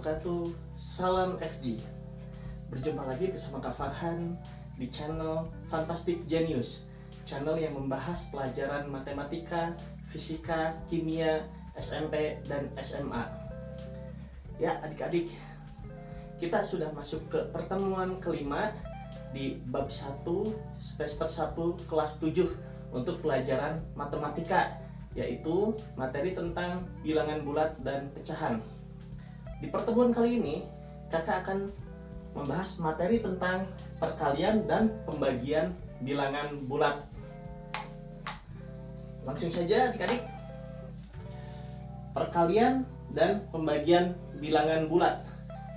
wabarakatuh. Salam FG. Berjumpa lagi bersama Kak Farhan di channel Fantastic Genius, channel yang membahas pelajaran matematika, fisika, kimia, SMP, dan SMA. Ya adik-adik, kita sudah masuk ke pertemuan kelima di bab 1 semester 1 kelas 7 untuk pelajaran matematika, yaitu materi tentang bilangan bulat dan pecahan. Di pertemuan kali ini, kakak akan membahas materi tentang perkalian dan pembagian bilangan bulat. Langsung saja adik-adik. Perkalian dan pembagian bilangan bulat.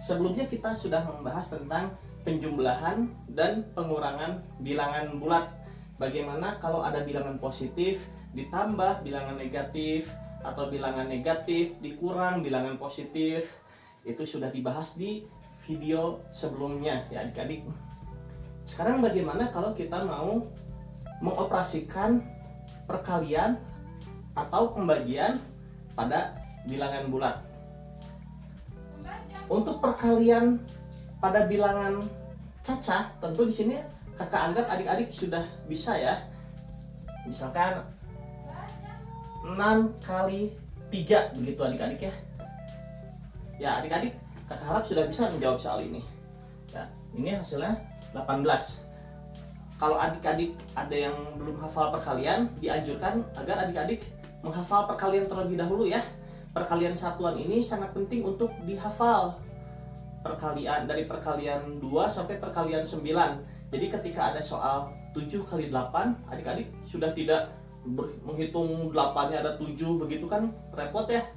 Sebelumnya kita sudah membahas tentang penjumlahan dan pengurangan bilangan bulat. Bagaimana kalau ada bilangan positif ditambah bilangan negatif, atau bilangan negatif dikurang bilangan positif. Itu sudah dibahas di video sebelumnya ya adik-adik. Sekarang bagaimana kalau kita mau mengoperasikan perkalian atau pembagian pada bilangan bulat? Untuk perkalian pada bilangan cacah, tentu di sini kakak anggap adik-adik sudah bisa ya. Misalkan 6 kali 3 begitu adik-adik ya. Ya adik-adik, kakak harap sudah bisa menjawab soal ini. Ya, ini hasilnya 18. Kalau adik-adik ada yang belum hafal perkalian, dianjurkan agar adik-adik menghafal perkalian terlebih dahulu ya. Perkalian satuan ini sangat penting untuk dihafal. Perkalian dari perkalian 2 sampai perkalian 9. Jadi ketika ada soal 7 kali 8, adik-adik sudah tidak menghitung 8-nya ada 7 begitu kan repot ya.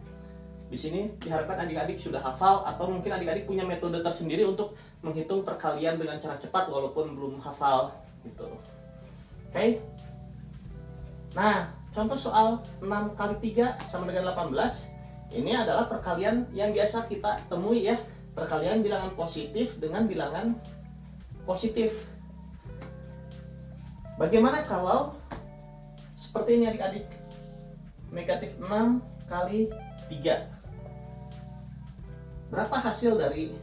Di sini diharapkan adik-adik sudah hafal, atau mungkin adik-adik punya metode tersendiri untuk menghitung perkalian dengan cara cepat walaupun belum hafal gitu. Oke. Nah, contoh soal 6 kali 3 sama dengan 18. Ini adalah perkalian yang biasa kita temui ya. Perkalian bilangan positif dengan bilangan positif. Bagaimana kalau seperti ini adik-adik? Negatif 6 kali 3. Berapa hasil dari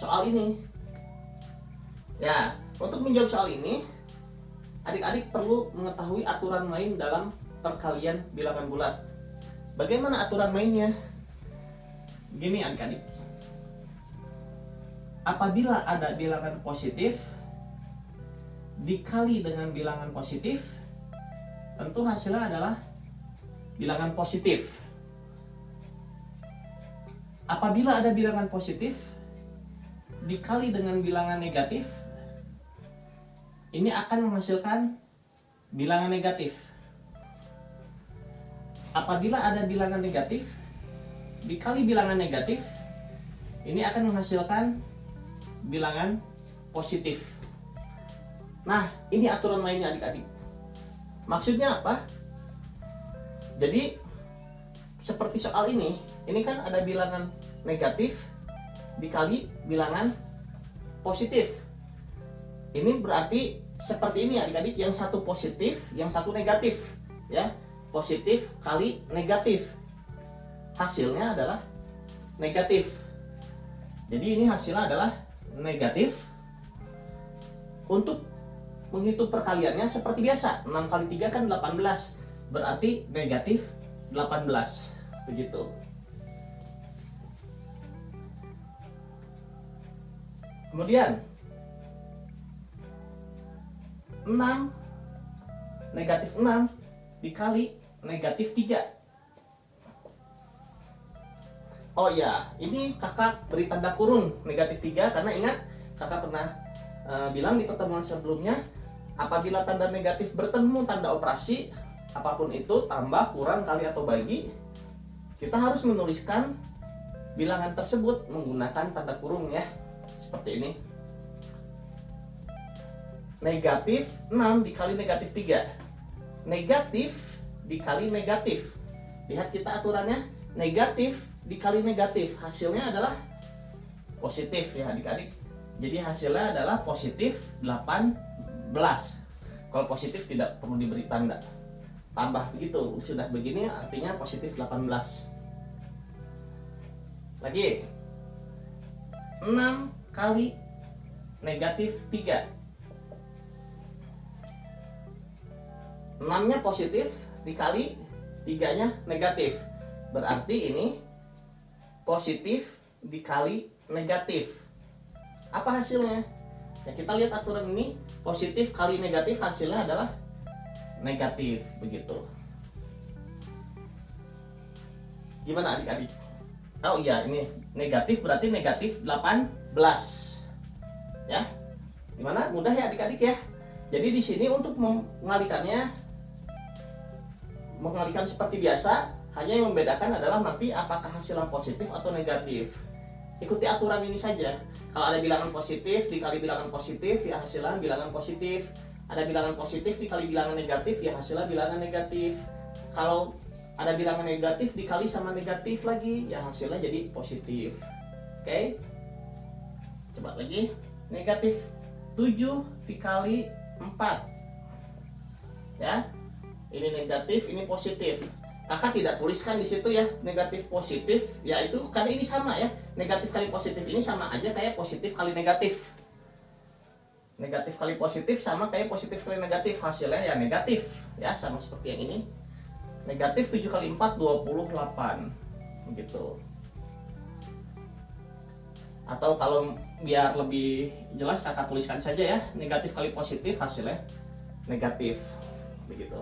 soal ini? Ya, untuk menjawab soal ini, adik-adik perlu mengetahui aturan main dalam perkalian bilangan bulat. Bagaimana aturan mainnya? Begini adik-adik. Apabila ada bilangan positif dikali dengan bilangan positif, tentu hasilnya adalah bilangan positif. Apabila ada bilangan positif dikali dengan bilangan negatif, ini akan menghasilkan bilangan negatif. Apabila ada bilangan negatif dikali bilangan negatif, ini akan menghasilkan bilangan positif. Nah, ini aturan mainnya adik-adik. Maksudnya apa? Jadi seperti soal ini kan ada bilangan negatif dikali bilangan positif. Ini berarti seperti ini adik-adik, yang satu positif, yang satu negatif ya. Positif kali negatif, hasilnya adalah negatif. Jadi ini hasilnya adalah negatif. Untuk menghitung perkaliannya seperti biasa, 6 kali 3 kan 18, berarti negatif 18 begitu. Kemudian 6 negatif 6 dikali negatif 3. Oh ya, ini kakak beri tanda kurung negatif 3 karena ingat kakak pernah bilang di pertemuan sebelumnya, apabila tanda negatif bertemu tanda operasi, apapun itu, tambah, kurang, kali, atau bagi, kita harus menuliskan bilangan tersebut menggunakan tanda kurung ya. Seperti ini. Negatif 6 dikali negatif 3. Negatif dikali negatif. Lihat kita aturannya, negatif dikali negatif. Hasilnya adalah positif ya adik-adik. Jadi hasilnya adalah positif 18. Kalau positif tidak perlu diberi tanda. Tambah begitu, sudah begini artinya positif 18. Lagi 6 kali negatif 3. 6-nya positif dikali 3-nya negatif. Berarti ini positif dikali negatif. Apa hasilnya? Ya, kita lihat aturan ini, positif kali negatif hasilnya adalah negatif, begitu. Gimana adik-adik? Oh iya, ini negatif berarti negatif 18. Ya. Gimana? Mudah ya adik-adik ya. Jadi di sini untuk mengalihkan seperti biasa, hanya yang membedakan adalah nanti apakah hasilnya positif atau negatif. Ikuti aturan ini saja. Kalau ada bilangan positif dikali bilangan positif, ya hasilnya bilangan positif. Ada bilangan positif dikali bilangan negatif, ya hasilnya bilangan negatif. Kalau ada bilangan negatif dikali sama negatif lagi, ya hasilnya jadi positif. Oke? Coba lagi. Negatif 7 dikali 4. Ya. Ini negatif, ini positif. Kakak tidak tuliskan di situ ya negatif positif, yaitu karena ini sama ya. Negatif kali positif ini sama aja kayak positif kali negatif. Negatif kali positif sama kayak positif kali negatif, hasilnya ya negatif. Ya, sama seperti yang ini. Negatif 7 kali 4 28. Begitu. Atau kalau biar lebih jelas kakak tuliskan saja ya, negatif kali positif hasilnya negatif. Begitu.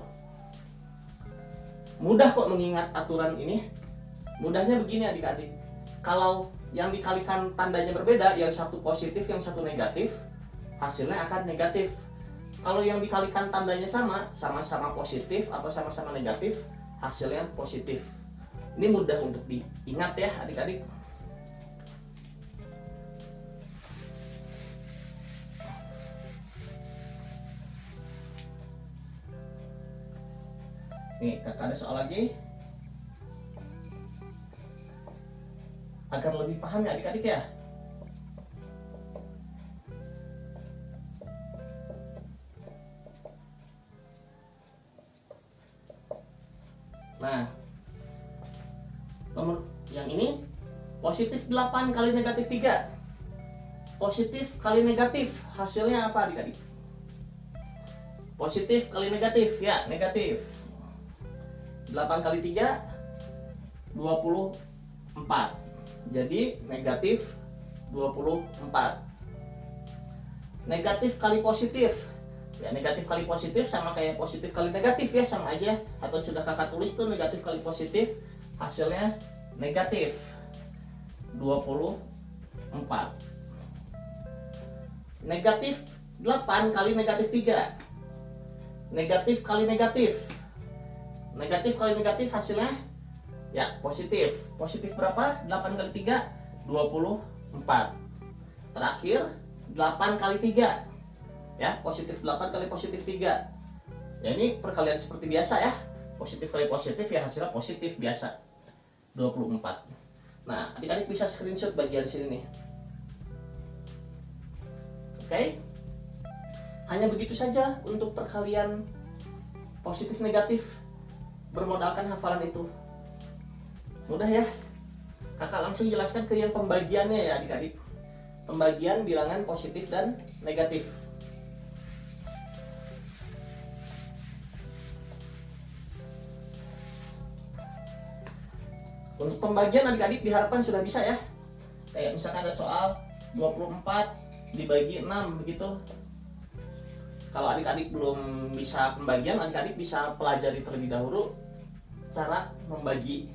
Mudah kok mengingat aturan ini. Mudahnya begini adik-adik. Kalau yang dikalikan tandanya berbeda, yang satu positif, yang satu negatif, hasilnya akan negatif. Kalau yang dikalikan tandanya sama, sama-sama positif atau sama-sama negatif, hasilnya positif. Ini mudah untuk diingat ya adik-adik. Nih, kakak ada soal lagi. Agar lebih paham ya adik-adik ya. Nah, nomor yang ini positif 8 kali negatif 3. Positif kali negatif, hasilnya apa adik-adik? Positif kali negatif, ya negatif. 8 kali 3 24. Jadi negatif 24. Negatif kali positif. Ya, negatif kali positif sama kayak positif kali negatif ya, sama aja. Atau sudah kakak tulis tuh negatif kali positif, hasilnya negatif 24. Negatif 8 kali negatif 3. Negatif kali negatif. Negatif kali negatif hasilnya ya positif. Positif berapa? 8 kali 3 24. Terakhir 8 kali 3. Ya, positif 8 kali positif 3. Ya, ini perkalian seperti biasa ya. Positif kali positif ya hasilnya positif biasa 24. Nah, adik-adik bisa screenshot bagian sini nih. Oke. Hanya begitu saja untuk perkalian positif negatif bermodalkan hafalan itu. Mudah ya. Kakak langsung jelaskan ke yang pembagiannya ya adik-adik. Pembagian bilangan positif dan negatif. Untuk pembagian adik-adik diharapkan sudah bisa ya. Kayak misalkan ada soal 24 dibagi 6 begitu. Kalau adik-adik belum bisa pembagian, adik-adik bisa pelajari terlebih dahulu cara membagi.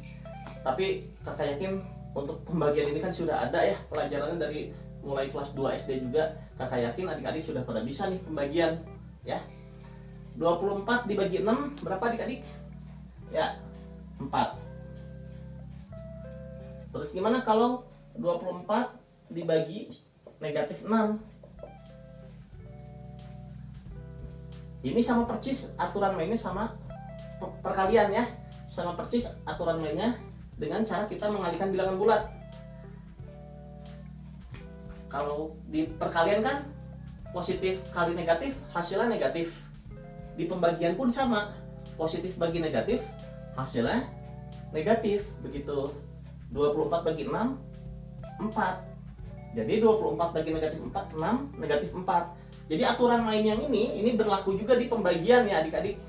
Tapi kakak yakin untuk pembagian ini kan sudah ada ya pelajarannya dari mulai kelas 2 SD juga. Kakak yakin adik-adik sudah pada bisa nih pembagian ya. 24 dibagi 6 berapa adik-adik? Ya, 4. Terus gimana kalau 24 dibagi negatif 6? Ini sama persis aturan mainnya sama perkalian ya. Sama persis aturan mainnya dengan cara kita mengalihkan bilangan bulat. Kalau di perkalian kan positif kali negatif hasilnya negatif. Di pembagian pun sama. Positif bagi negatif hasilnya negatif. Begitu. 24 bagi 6 4. Jadi 24 bagi negatif 4, 6, negatif 4. Jadi aturan main yang ini berlaku juga di pembagian ya adik-adik.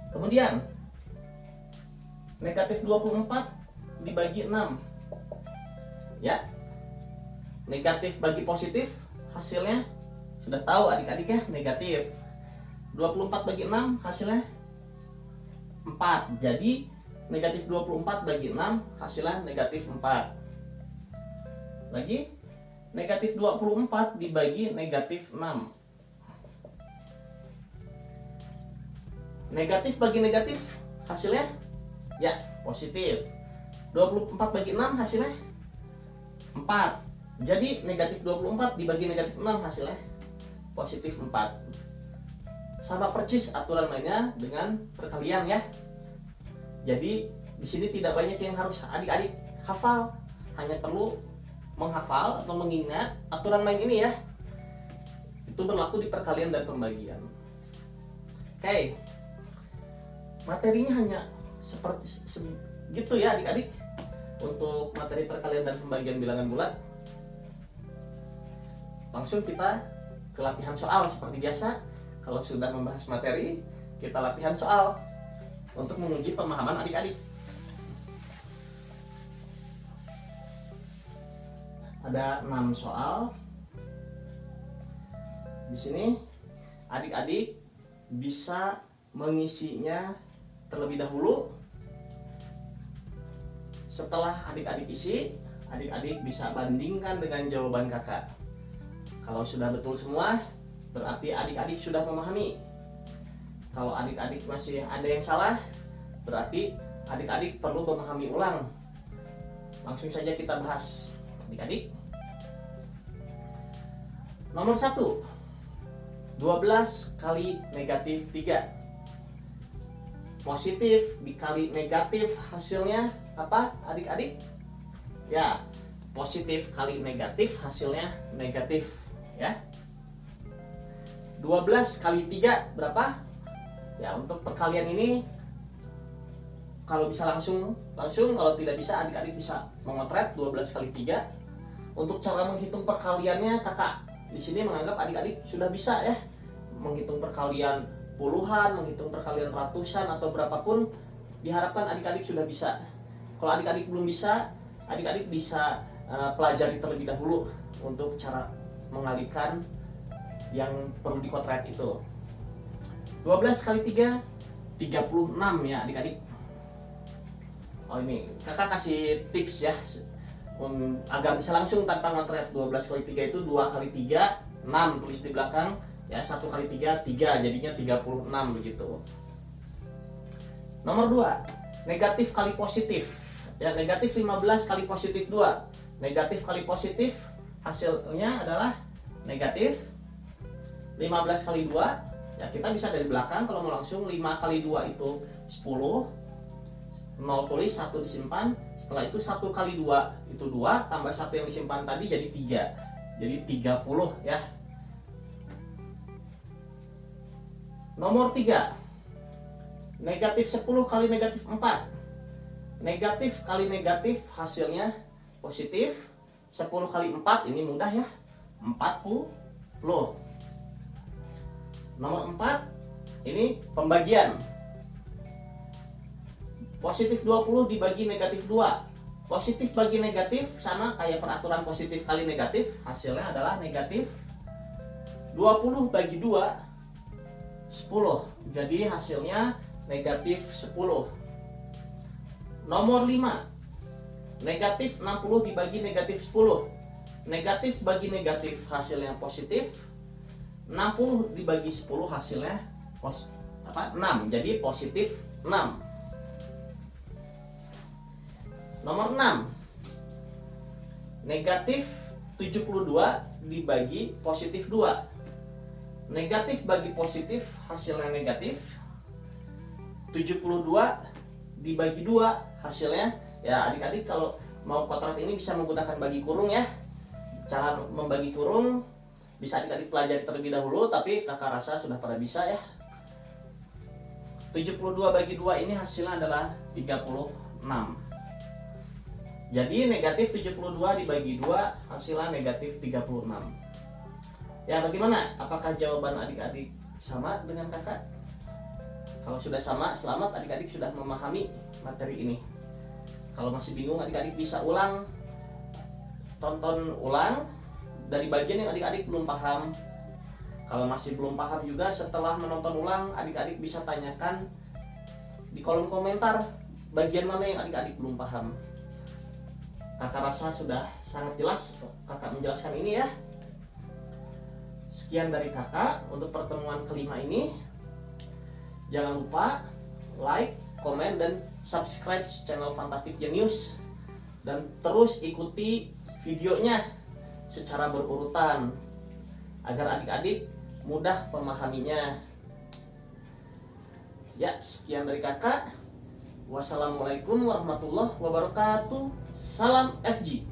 Kemudian negatif 24 dibagi 6. Ya. Negatif bagi positif, hasilnya sudah tahu adik-adik ya, negatif. 24 bagi 6 hasilnya 4. Jadi negatif 24 bagi 6 hasilnya negatif 4. Lagi negatif 24 dibagi negatif 6. Negatif bagi negatif hasilnya ya positif. 24 bagi 6 hasilnya 4. Jadi negatif 24 dibagi negatif 6 hasilnya positif 4. Sama persis aturan mainnya dengan perkalian ya. Jadi di sini tidak banyak yang harus adik-adik hafal, hanya perlu menghafal atau mengingat aturan main ini ya. Itu berlaku di perkalian dan pembagian. Oke. Materinya hanya seperti segitu ya adik-adik untuk materi perkalian dan pembagian bilangan bulat. Langsung kita ke latihan soal seperti biasa. Kalau sudah membahas materi, kita latihan soal untuk menguji pemahaman adik-adik. Ada 6 soal. Di sini adik-adik bisa mengisinya terlebih dahulu. Setelah adik-adik isi, adik-adik bisa bandingkan dengan jawaban kakak. Kalau sudah betul semua, berarti adik-adik sudah memahami. Kalau adik-adik masih ada yang salah, berarti adik-adik perlu memahami ulang. Langsung saja kita bahas, adik-adik. Nomor 1, 12 kali negatif 3. Positif dikali negatif hasilnya apa adik-adik? Ya, positif kali negatif hasilnya negatif ya. 12 kali 3 berapa? Ya, untuk perkalian ini kalau bisa langsung, kalau tidak bisa adik-adik bisa memotret 12 kali 3. Untuk cara menghitung perkaliannya kakak di sini menganggap adik-adik sudah bisa ya. Menghitung perkalian puluhan, menghitung perkalian ratusan atau berapapun diharapkan adik-adik sudah bisa. Kalau adik-adik belum bisa, adik-adik bisa pelajari terlebih dahulu untuk cara mengalihkan yang perlu dikotret itu. 12 kali 3 36 ya adik-adik. Oh ini kakak kasih tips ya agar bisa langsung tanpa ngotret. 12 kali 3 itu 2 kali 3 6 tulis di belakang ya. 1 kali 3 3 jadinya 36 begitu. Nomor 2, negatif kali positif ya. Negatif 15 kali positif 2. Negatif kali positif hasilnya adalah negatif 15 kali 2 ya. Kita bisa dari belakang kalau mau langsung. 5 kali 2 itu 10, 0 tulis, 1 disimpan. Setelah itu 1 kali 2 itu 2 tambah 1 yang disimpan tadi jadi 3, jadi 30 ya. Nomor 3, negatif 10 kali negatif 4. Negatif kali negatif hasilnya positif. 10 kali 4 ini mudah ya, 40. Nomor 4 ini pembagian. Positif 20 dibagi negatif 2. Positif bagi negatif sama kayak peraturan positif kali negatif, hasilnya adalah negatif 20 bagi 2 10. Jadi hasilnya negatif 10. Nomor 5, negatif 60 dibagi negatif 10. Negatif bagi negatif hasilnya positif. 60 dibagi 10 hasilnya 6. Jadi positif 6. Nomor 6, negatif 72 dibagi positif 2. Negatif bagi positif hasilnya negatif. 72 dibagi 2 hasilnya ya. Adik-adik kalau mau potret ini bisa menggunakan bagi kurung ya. Cara membagi kurung bisa adik-adik pelajari terlebih dahulu, tapi kakak rasa sudah pada bisa ya. 72 bagi 2 ini hasilnya adalah 36. Jadi negatif 72 dibagi 2 hasilnya negatif 36. Ya bagaimana? Apakah jawaban adik-adik sama dengan kakak? Kalau sudah sama, selamat, adik-adik sudah memahami materi ini. Kalau masih bingung, adik-adik bisa ulang, tonton ulang dari bagian yang adik-adik belum paham. Kalau masih belum paham juga, setelah menonton ulang, adik-adik bisa tanyakan di kolom komentar bagian mana yang adik-adik belum paham. Kakak rasa sudah sangat jelas kakak menjelaskan ini ya. Sekian dari kakak untuk pertemuan kelima ini. Jangan lupa like, komen, dan subscribe channel Fantastic Genius. Dan terus ikuti videonya secara berurutan agar adik-adik mudah memahaminya. Ya, sekian dari kakak. Wassalamualaikum warahmatullahi wabarakatuh. Salam FG.